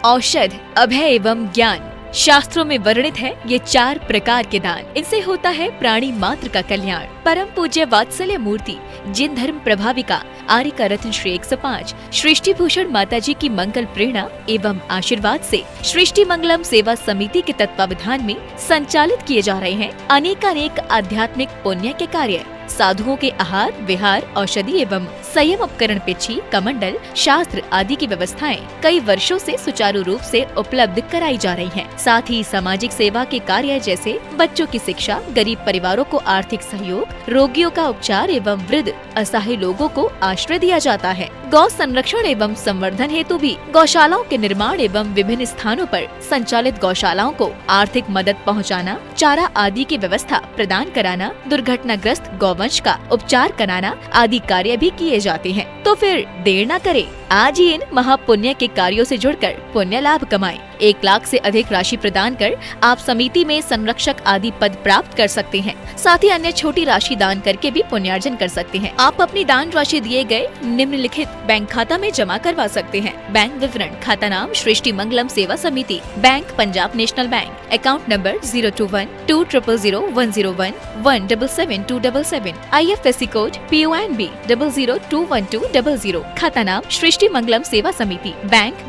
औषध, अभय एवं ज्ञान। शास्त्रों में वर्णित है ये 4 प्रकार के दान। इनसे होता है प्राणी मात्र का कल्याण। परम पूज्य वात्सल्य मूर्ति जिन धर्म प्रभाविका आर्य रत्न श्री 105 सृष्टि भूषण माता जी की मंगल प्रेरणा एवं आशीर्वाद से सृष्टि मंगलम सेवा समिति के तत्वावधान में संचालित किए जा रहे हैं अनेकानेक आध्यात्मिक पुण्य के कार्य। साधुओं के आहार, विहार, औषधि एवं संयम उपकरण, पिछी, कमंडल, शास्त्र आदि की व्यवस्थाएं कई वर्षों से सुचारू रूप से उपलब्ध कराई जा रही हैं। साथ ही सामाजिक सेवा के कार्य जैसे बच्चों की शिक्षा, गरीब परिवारों को आर्थिक सहयोग, रोगियों का उपचार एवं वृद्ध असहाय लोगों को आश्रय दिया जाता है। गौ संरक्षण एवं संवर्धन हेतु भी गौशालाओं के निर्माण एवं विभिन्न स्थानों पर संचालित गौशालाओं को आर्थिक मदद पहुंचाना, चारा आदि की व्यवस्था प्रदान कराना, दुर्घटनाग्रस्त गौवंश का उपचार कराना आदि कार्य भी किए जाते हैं। तो फिर देर न करें, आज ही इन महापुण्य के कार्यों से जुड़कर पुण्य लाभ कमाएं। 1 लाख से अधिक राशि प्रदान कर आप समिति में संरक्षक आदि पद प्राप्त कर सकते हैं। साथ ही अन्य छोटी राशि दान करके भी पुण्यार्जन कर सकते हैं। आप अपनी दान राशि दिए गए निम्नलिखित बैंक खाता में जमा करवा सकते हैं। बैंक विवरण: खाता नाम Srishti Mangalam Seva Samiti, bank Punjab national bank, account number 021200101777277, IFSC code PONB 0021200, खाता नाम Srishti Mangalam Seva Samiti,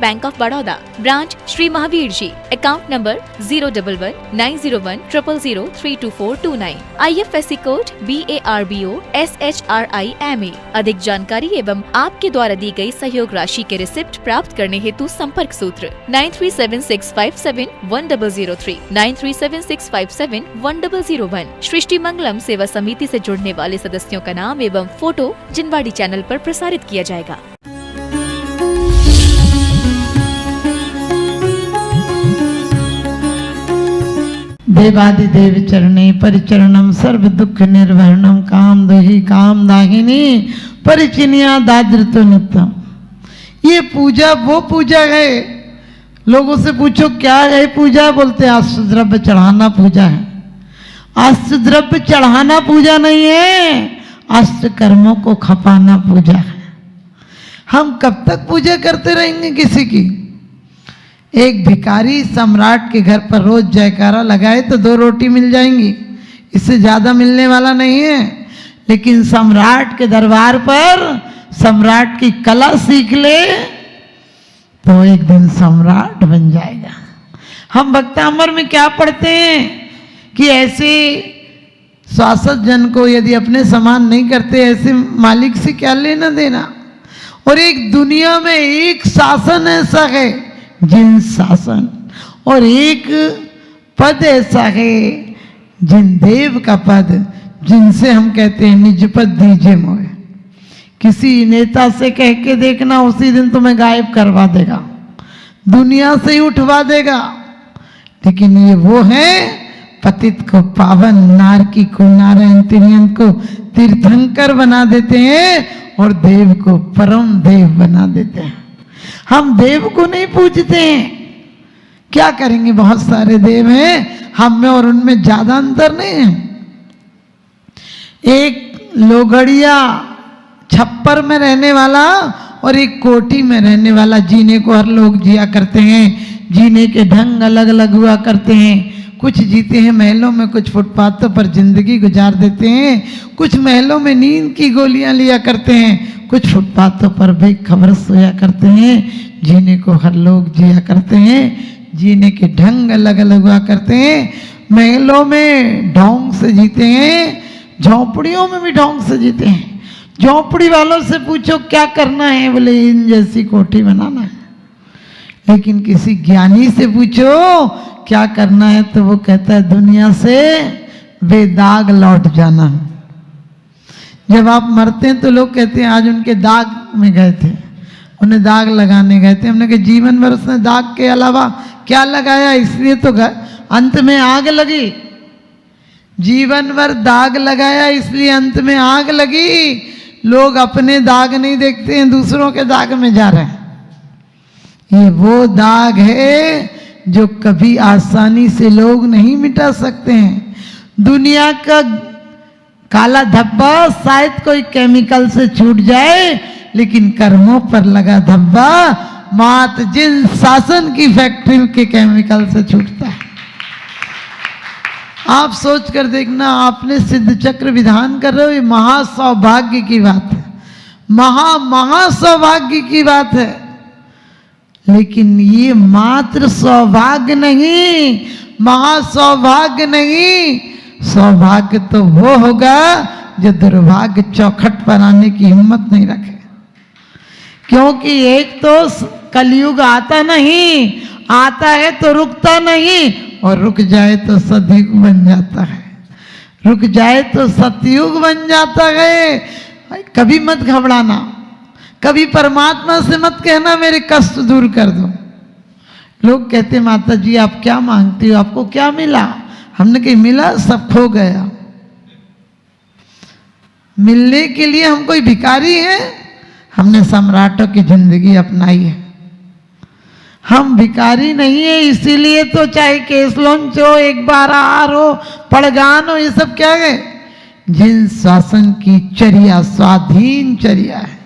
bank of Baroda, branch Shri Mahavir ji, account number 011901000322429, IFSC code BARBO SHRIMA। अधिक जानकारी एवं आपके द्वारा दी गई सहयोग राशि के रिसिप्ट प्राप्त करने हेतु संपर्क सूत्र 9376571003, 9376571001। सृष्टि मंगलम सेवा समिति से जुड़ने वाले सदस्यों का नाम एवं फोटो जिनवाड़ी चैनल पर प्रसारित किया जाएगा। देवादिदेव चरणे परिचरणम सर्व दुख निर्वहणम कामदोहि कामदाहिनी परिचिनिया दाद्रतो नित्यम। ये पूजा वो पूजा है, लोगों से पूछो क्या है पूजा, बोलते अष्ट द्रव्य चढ़ाना पूजा है। अष्ट द्रव्य चढ़ाना पूजा नहीं है, अष्ट कर्मों को खपाना पूजा है। हम कब तक पूजा करते रहेंगे किसी की? एक भिखारी सम्राट के घर पर रोज जयकारा लगाए तो 2 रोटी मिल जाएंगी, इससे ज्यादा मिलने वाला नहीं है। लेकिन सम्राट के दरबार पर सम्राट की कला सीख ले तो एक दिन सम्राट बन जाएगा। हम भक्तामृत में क्या पढ़ते हैं कि ऐसे शासक जन को यदि अपने समान नहीं करते, ऐसे मालिक से क्या लेना देना। और एक दुनिया में एक शासन ऐसा है जिन शासन, और एक पद ऐसा है जिन देव का पद, जिनसे हम कहते हैं निज पद दीजिए मोए। किसी नेता से कह के देखना, उसी दिन तुम्हें गायब करवा देगा, दुनिया से ही उठवा देगा। लेकिन ये वो है पतित को पावन, नारकी को नारायण, तिर्यंत को तीर्थंकर बना देते हैं और देव को परम देव बना देते हैं। हम देव को नहीं पूजते हैं, क्या करेंगे? बहुत सारे देव हैं, हम में और उनमें ज्यादा अंतर नहीं है। एक लोगड़िया छप्पर में रहने वाला और एक कोठी में रहने वाला, जीने को हर लोग जिया करते हैं, जीने के ढंग अलग अलग हुआ करते हैं। कुछ जीते हैं महलों में, कुछ फुटपाथों पर जिंदगी गुजार देते हैं, कुछ महलों में नींद की गोलियां लिया करते हैं, कुछ फुटपाथों पर भी खबर सोया करते हैं। जीने को हर लोग जिया करते हैं, जीने के ढंग अलग अलग हुआ करते हैं। महलों में ढोंग से जीते हैं, झोंपड़ियों में भी ढोंग से जीते हैं। झोंपड़ी वालों से पूछो क्या करना है, बोले इन जैसी कोठी बनाना है। लेकिन किसी ज्ञानी से पूछो क्या करना है तो वो कहता है दुनिया से बेदाग लौट जाना है। जब आप मरते हैं तो लोग कहते हैं आज उनके दाग में गए थे, उन्हें दाग लगाने गए थे। हमने कहा जीवन भर उसने दाग के अलावा क्या लगाया, इसलिए तो अंत में आग लगी। जीवन भर दाग लगाया इसलिए अंत में आग लगी। लोग अपने दाग नहीं देखते हैं, दूसरों के दाग में जा रहे हैं। ये वो दाग है जो कभी आसानी से लोग नहीं मिटा सकते हैं। दुनिया का काला धब्बा शायद कोई केमिकल से छूट जाए, लेकिन कर्मों पर लगा धब्बा मात जिन शासन की फैक्ट्री के केमिकल से छूटता है। आप सोच कर देखना, आपने सिद्ध चक्र विधान कर रहे हो, ये महा सौभाग्य की बात है, महा सौभाग्य की बात है। लेकिन ये मात्र सौभाग्य नहीं, महासौभाग्य नहीं, सौभाग्य तो वो होगा जो दुर्भाग्य चौखट पर आने की हिम्मत नहीं रखे। क्योंकि एक तो कलयुग आता नहीं, आता है तो रुकता नहीं, और रुक जाए तो सतयुग बन जाता है, रुक जाए तो सतयुग बन जाता है। कभी मत घबराना, कभी परमात्मा से मत कहना मेरे कष्ट दूर कर दो। लोग कहते माता जी आप क्या मांगती हो, आपको क्या मिला? हमने कहीं मिला, सब खो गया। मिलने के लिए हम कोई भिखारी हैं? हमने सम्राटों की जिंदगी अपनाई है, हम भिखारी नहीं है। इसीलिए तो चाहे केस लॉन्च हो, एक बार आर हो, पड़गान हो, ये सब क्या है? जिन शासन की चर्या स्वाधीन चर्या है,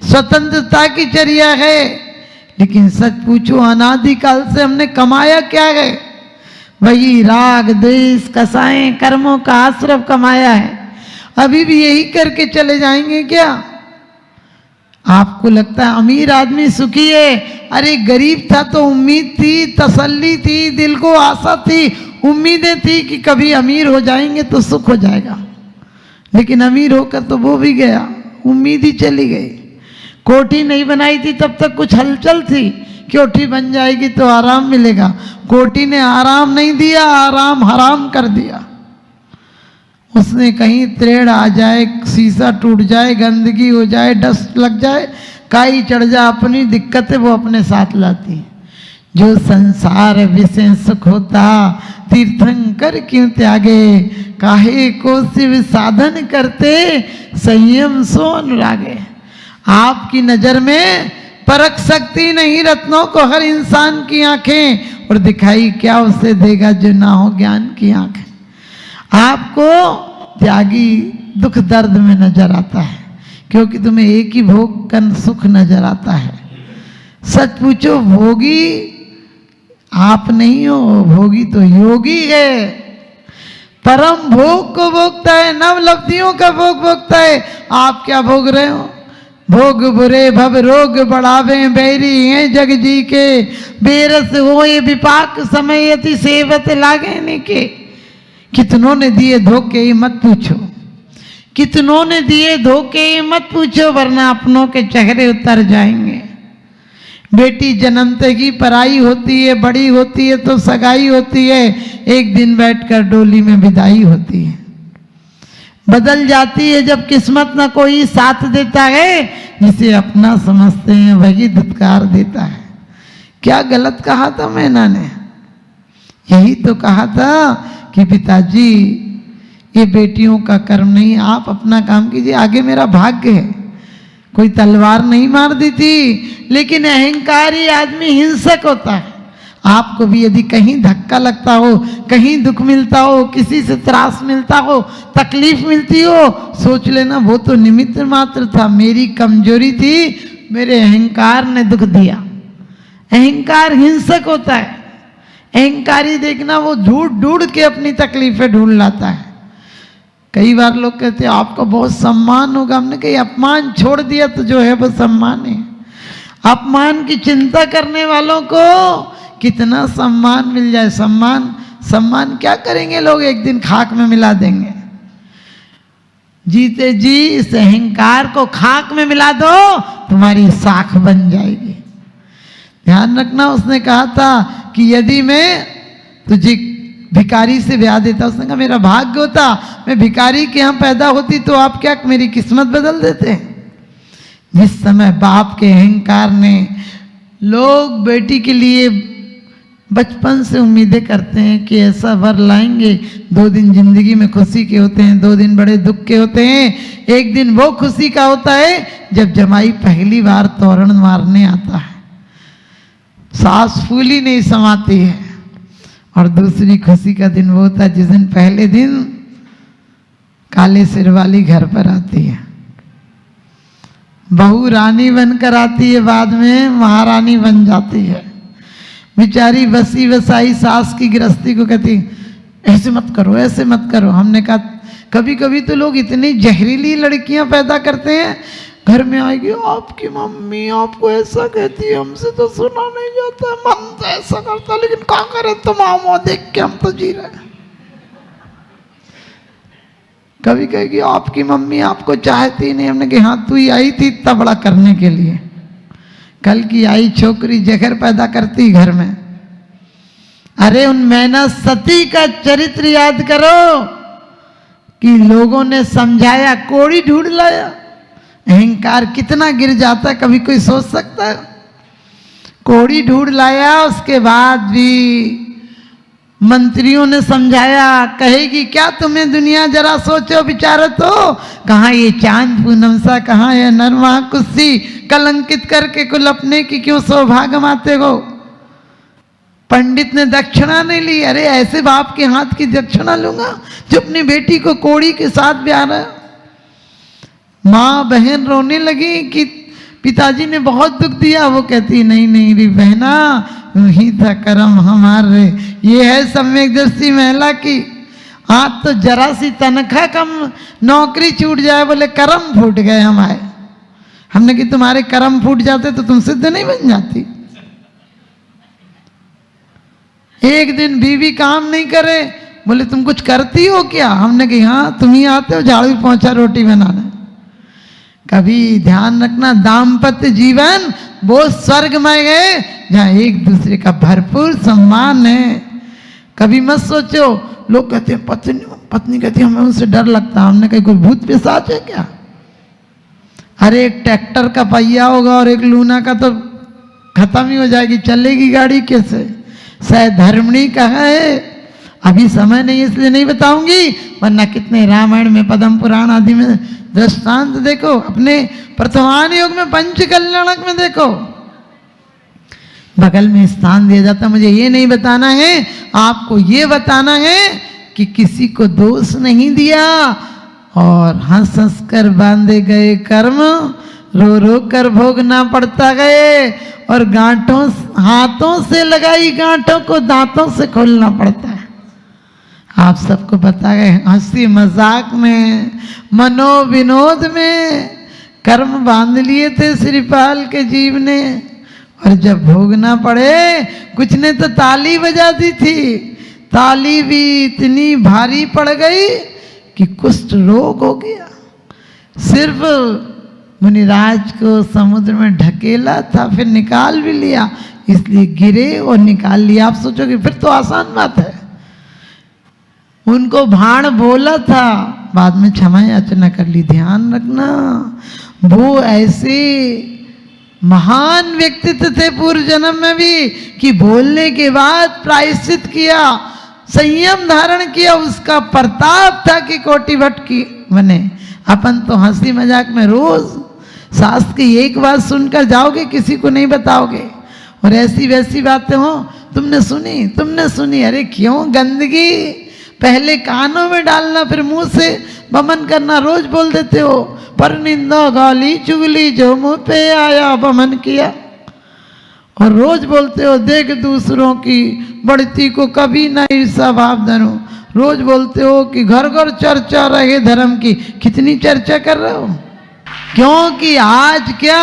स्वतंत्रता की चर्या है। लेकिन सच पूछो अनादिकाल से हमने कमाया क्या है? वही राग द्वेष कसाएं कर्मों का आश्रम कमाया है। अभी भी यही करके चले जाएंगे क्या? आपको लगता है अमीर आदमी सुखी है? अरे गरीब था तो उम्मीद थी, तसल्ली थी, दिल को आशा थी, उम्मीदें थी कि कभी अमीर हो जाएंगे तो सुख हो जाएगा। लेकिन अमीर होकर तो वो भी गया, उम्मीद ही चली गई। कोठी नहीं बनाई थी तब तक कुछ हलचल थी, कोठी बन जाएगी तो आराम मिलेगा। कोठी ने आराम नहीं दिया, आराम हराम कर दिया। उसने कहीं त्रेड़ आ जाए, शीशा टूट जाए, गंदगी हो जाए, डस्ट लग जाए, काई चढ़ जाए, अपनी दिक्कतें वो अपने साथ लाती है। जो संसार विषय सुख होता तीर्थंकर क्यों त्यागे, काहे को शिव साधन करते संयम सो अनुरागे। आपकी नजर में परख सकती नहीं रत्नों को हर इंसान की आंखें, और दिखाई क्या उसे देगा जो ना हो ज्ञान की आंखें। आपको त्यागी दुख दर्द में नजर आता है, क्योंकि तुम्हें एक ही भोग का सुख नजर आता है। सच पूछो, भोगी आप नहीं हो, भोगी तो योगी है। परम भोग को भोगता है, नवलब्धियों का भोग भोगता है। आप क्या भोग रहे हो? भोग बुरे भव रोग बढ़ावे, बैरी हैं जग जी के, बेरस हो ये विपाक समय अति सेवत लागे निके। कितनों ने दिए धोखे ये मत पूछो, कितनों ने दिए धोखे ये मत पूछो, वरना अपनों के चेहरे उतर जाएंगे। बेटी जन्मते ही पराई होती है, बड़ी होती है तो सगाई होती है, एक दिन बैठकर डोली में विदाई होती है। बदल जाती है जब किस्मत ना कोई साथ देता है, जिसे अपना समझते हैं वही धिक्कार देता है। क्या गलत कहा था मैंने ने? यही तो कहा था कि पिताजी ये बेटियों का कर्म नहीं, आप अपना काम कीजिए, आगे मेरा भाग्य है। कोई तलवार नहीं मार दी थी, लेकिन अहंकारी आदमी हिंसक होता है। आपको भी यदि कहीं धक्का लगता हो, कहीं दुख मिलता हो, किसी से त्रास मिलता हो, तकलीफ मिलती हो, सोच लेना वो तो निमित्त मात्र था, मेरी कमजोरी थी, मेरे अहंकार ने दुख दिया। अहंकार हिंसक होता है। अहंकारी देखना वो ढूंढ ढूंढ के अपनी तकलीफें ढूंढ लाता है। कई बार लोग कहते हैं आपका बहुत सम्मान होगा, हमने कही अपमान छोड़ दिया तो जो है वो सम्मान है। अपमान की चिंता करने वालों को कितना सम्मान मिल जाए, सम्मान क्या करेंगे लोग? एक दिन खाक में मिला देंगे। जीते जी इस अहंकार को खाक में मिला दो, तुम्हारी साख बन जाएगी। ध्यान रखना, उसने कहा था कि यदि मैं तुझे भिखारी से ब्याह देता, उसने कहा मेरा भाग्य होता मैं भिखारी के यहाँ पैदा होती तो आप क्या मेरी किस्मत बदल देते। जिस समय बाप के अहंकार ने, लोग बेटी के लिए बचपन से उम्मीदें करते हैं कि ऐसा वर लाएंगे, 2 दिन जिंदगी में खुशी के होते हैं, 2 दिन बड़े दुख के होते हैं। एक दिन वो खुशी का होता है जब जमाई पहली बार तोरण मारने आता है, सास फूली नहीं समाती है। और दूसरी खुशी का दिन वो होता है जिस दिन पहले दिन काले सिर वाली घर पर आती है। बहू रानी बनकर आती है, बाद में महारानी बन जाती है। बेचारी बसी बसाई सास की गृहस्थी को कहती ऐसे मत करो, ऐसे मत करो। हमने कहा कभी कभी तो लोग इतनी जहरीली लड़कियां पैदा करते हैं, घर में आएगी आपकी मम्मी आपको ऐसा कहती है, हमसे तो सुना नहीं जाता, मन तो ऐसा करता, लेकिन क्या करें तुम आओ देख के हम तो जी रहे हैं। कभी कहेगी आपकी मम्मी आपको चाहती नहीं, हमने कहा हाँ तू ही आई थी इतना बड़ा करने के लिए। कल की आई छोकरी जहर पैदा करती घर में। अरे उन मैना सती का चरित्र याद करो कि लोगों ने समझाया, कोड़ी ढूंढ लाया। अहंकार कितना गिर जाता है, कभी कोई सोच सकता है? कोड़ी ढूंढ लाया, उसके बाद भी मंत्रियों ने समझाया। कहेगी क्या तुम्हें दुनिया, जरा सोचो विचारो तो, कहाँ ये चांद पूनम सा, कहाँ ये नरमा कुर्सी, कलंकित करके कुल अपने की क्यों सौभाग्य माते हो। पंडित ने दक्षिणा नहीं ली, अरे ऐसे बाप के हाथ की दक्षिणा लूंगा जो अपनी बेटी को कोड़ी के साथ ब्याह रहा। माँ बहन रोने लगी कि पिताजी ने बहुत दुख दिया। वो कहती नहीं नहीं रे बहना, वही था कर्म हमारे। ये है सम्यक दृष्टि महिला की। आज तो जरा सी तनख्वाह कम, नौकरी छूट जाए, बोले कर्म फूट गए हमारे। हमने कि तुम्हारे कर्म फूट जाते तो तुम सिद्ध नहीं बन जाती। एक दिन बीवी काम नहीं करे, बोले तुम कुछ करती हो क्या? हमने कहा हाँ तुम ही आते हो झाड़ू पोंछा रोटी बनाने। कभी ध्यान रखना, दाम्पत्य जीवन वो स्वर्गमय है जहाँ एक दूसरे का भरपूर सम्मान है। कभी मत सोचो, लोग कहते हैं पत्नी कहती है हमें उनसे डर लगता। हमने कहा कोई भूत पिशाच है क्या? अरे एक ट्रैक्टर का पहिया होगा और एक लूना का तो खत्म ही हो जाएगी, चलेगी गाड़ी कैसे? सहधर्मिणी कहा है, अभी समय नहीं इसलिए नहीं बताऊंगी, वरना कितने रामायण में पद्म पुराण आदि में दृष्टांत देखो, अपने प्रथमान योग में पंच कल्याणक में देखो, बगल में स्थान दिया जाता। मुझे ये नहीं बताना है, आपको ये बताना है कि किसी को दोष नहीं दिया और हंस हंस कर बांधे गए कर्म रो रो कर भोगना पड़ता गए, और गांठों हाथों से लगाई गांठों को दांतों से खोलना पड़ता है। आप सबको पता है, हंसी मजाक में मनोविनोद में कर्म बांध लिए थे श्रीपाल के जीव ने, और जब भोगना पड़े कुछ ने तो ताली बजा दी थी। ताली भी इतनी भारी पड़ गई कि कुष्ठ रोग हो गया। सिर्फ मुनिराज को समुद्र में ढकेला था, फिर निकाल भी लिया, इसलिए गिरे और निकाल लिया। आप सोचोगे फिर तो आसान बात है। उनको भाण बोला था, बाद में क्षमा याचना कर ली। ध्यान रखना, वो ऐसे महान व्यक्तित्व थे पूर्व जन्म में भी कि बोलने के बाद प्रायश्चित किया, संयम धारण किया। उसका प्रताप था कि कोटि भट्ट की बने। अपन तो हंसी मजाक में रोज शास्त्र की एक बात सुनकर जाओगे, किसी को नहीं बताओगे, और ऐसी वैसी बातें हो तुमने सुनी, अरे क्यों गंदगी पहले कानों में डालना फिर मुंह से बमन करना, रोज बोल देते हो। पर निंदा गाली चुगली जो मुंह पे आया बमन किया, और रोज बोलते हो देख दूसरों की बढ़ती को कभी ना ईर्षा भाव धरो। रोज बोलते हो कि घर घर चर्चा रहे धर्म की, कितनी चर्चा कर रहे हो? क्योंकि आज क्या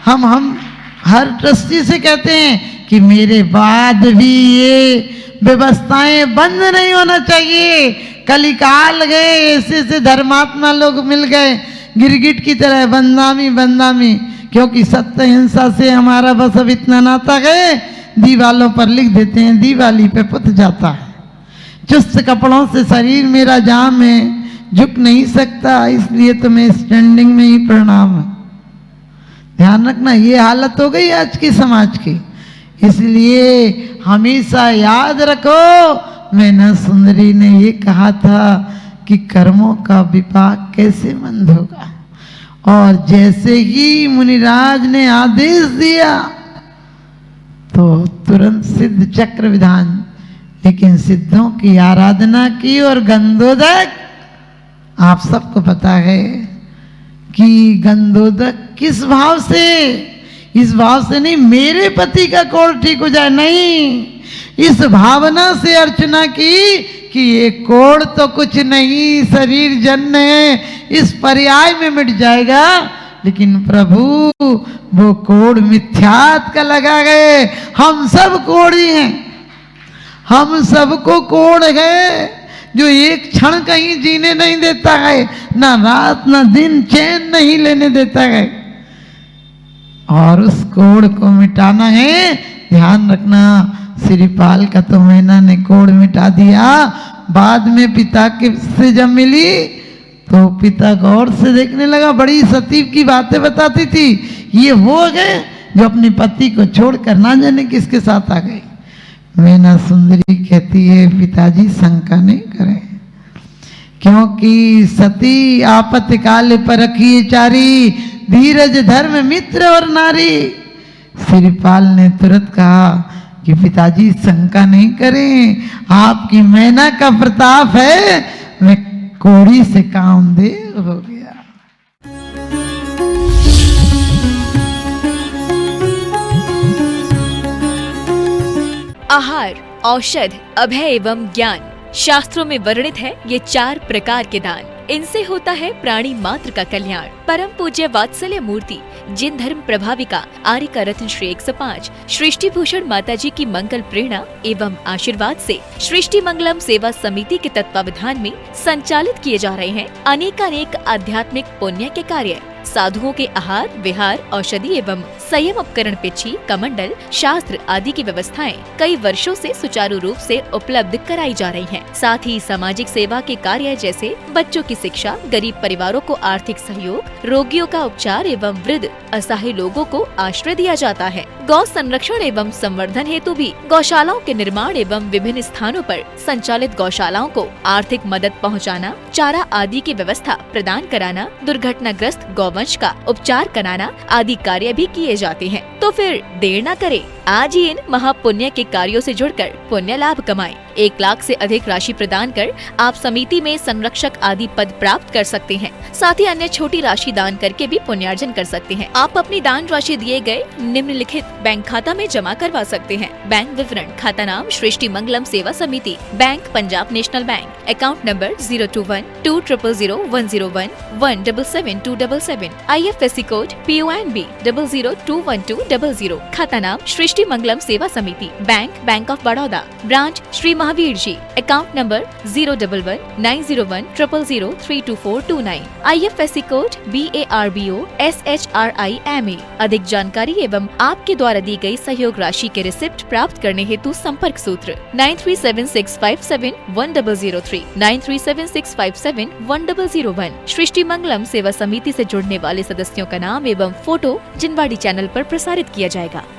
हम हर ट्रस्टी से कहते हैं कि मेरे बाद भी ये व्यवस्थाएं बंद नहीं होना चाहिए। कलिकाल गए, ऐसे धर्मात्मा लोग मिल गए गिरगिट की तरह, बंदामी, क्योंकि सत्य हिंसा से हमारा बस अब इतना नाता गए, दीवालों पर लिख देते हैं दिवाली पे पुत जाता है। चुस्त कपड़ों से शरीर मेरा जाम है, झुक नहीं सकता, इसलिए तो मैं स्टैंडिंग में ही प्रणाम है। ध्यान रखना, ये हालत हो गई आज की समाज की। इसलिए हमेशा याद रखो, मैना सुंदरी ने ये कहा था कि कर्मों का विपाक कैसे मंद होगा, और जैसे ही मुनिराज ने आदेश दिया तो तुरंत सिद्ध चक्र विधान। लेकिन सिद्धों की आराधना की, और गंधोदक आप सबको पता है कि गंधोदक किस भाव से? इस भाव से नहीं मेरे पति का कोढ़ ठीक हो जाए, नहीं, इस भावना से अर्चना की कि ये कोढ़ तो कुछ नहीं, शरीर जन्य है, इस पर्याय में मिट जाएगा। लेकिन प्रभु वो कोढ़ मिथ्यात का लगा गए। हम सब कोढ़ी हैं, हम सबको कोढ़ है जो एक क्षण कहीं जीने नहीं देता है, ना रात ना दिन चैन नहीं लेने देता है। और उस कोढ़ को मिटाना है। ध्यान रखना, श्रीपाल का तो मैना ने कोढ़ मिटा दिया। बाद में पिता के से जब मिली तो पिता गौर से देखने लगा, बड़ी सतीव की बातें बताती थी। ये वो गए जो अपने पति को छोड़कर ना जाने किसके साथ आ गए। मैना सुंदरी कहती है, पिताजी शंका नहीं करें, क्योंकि सती आपत्तिकाल पर रखिए चारी, धीरज धर्म मित्र और नारी। श्रीपाल ने तुरंत कहा कि पिताजी शंका नहीं करें, आपकी मैना का प्रताप है, मैं कोढ़ी से कामदेव हो गया। आहार, औषध, अभय एवं ज्ञान शास्त्रों में वर्णित है ये 4 प्रकार के दान। इनसे होता है प्राणी मात्र का कल्याण। परम पूज्य वात्सल्य मूर्ति जिन धर्म प्रभाविका आर्य रत्न श्री 105 सृष्टि भूषण माता जी की मंगल प्रेरणा एवं आशीर्वाद से सृष्टि मंगलम सेवा समिति के तत्वावधान में संचालित किए जा रहे हैं अनेकानेक आध्यात्मिक पुण्य के कार्य। साधुओं के आहार, विहार, औषधि एवं संयम उपकरण, पिछी, कमंडल, शास्त्र आदि की व्यवस्थाएं कई वर्षों से सुचारू रूप से उपलब्ध कराई जा रही हैं। साथ ही सामाजिक सेवा के कार्य जैसे बच्चों की शिक्षा, गरीब परिवारों को आर्थिक सहयोग, रोगियों का उपचार एवं वृद्ध असहाय लोगों को आश्रय दिया जाता है। गौ संरक्षण एवं संवर्धन हेतु भी गौशालाओं के निर्माण एवं विभिन्न स्थानों पर संचालित गौशालाओं को आर्थिक मदद पहुंचाना, चारा आदि की व्यवस्था प्रदान कराना, दुर्घटनाग्रस्त गौवंश का उपचार कराना आदि कार्य भी किए जाते हैं। तो फिर देर न करें, आज ही इन महापुण्य के कार्यों से जुड़कर पुण्य लाभ कमाएं। 1 लाख से अधिक राशि प्रदान कर आप समिति में संरक्षक आदि पद प्राप्त कर सकते हैं। साथ ही अन्य छोटी राशि दान करके भी पुण्यार्जन कर सकते हैं। आप अपनी दान राशि दिए गए निम्नलिखित बैंक खाता में जमा करवा सकते हैं। बैंक विवरण: खाता नाम Srishti Mangalam Seva Samiti, bank Punjab national bank, account number 021-2001-177-277, IFSC code PONB 0021200, खाता नाम Srishti Mangalam Seva Samiti, bank of Baroda, branch Shri Mahavir ji, account number 011-901-000-32429, IFSC code BARBO SHRIMA। अधिक जानकारी एवं आपके द्वारा दी गई सहयोग राशि के रिसिप्ट प्राप्त करने हेतु संपर्क सूत्र 9376571003, 9376571001। सृष्टि मंगलम सेवा समिति से जुड़ने वाले सदस्यों का नाम एवं फोटो जिनवाड़ी चैनल पर प्रसारित किया जाएगा।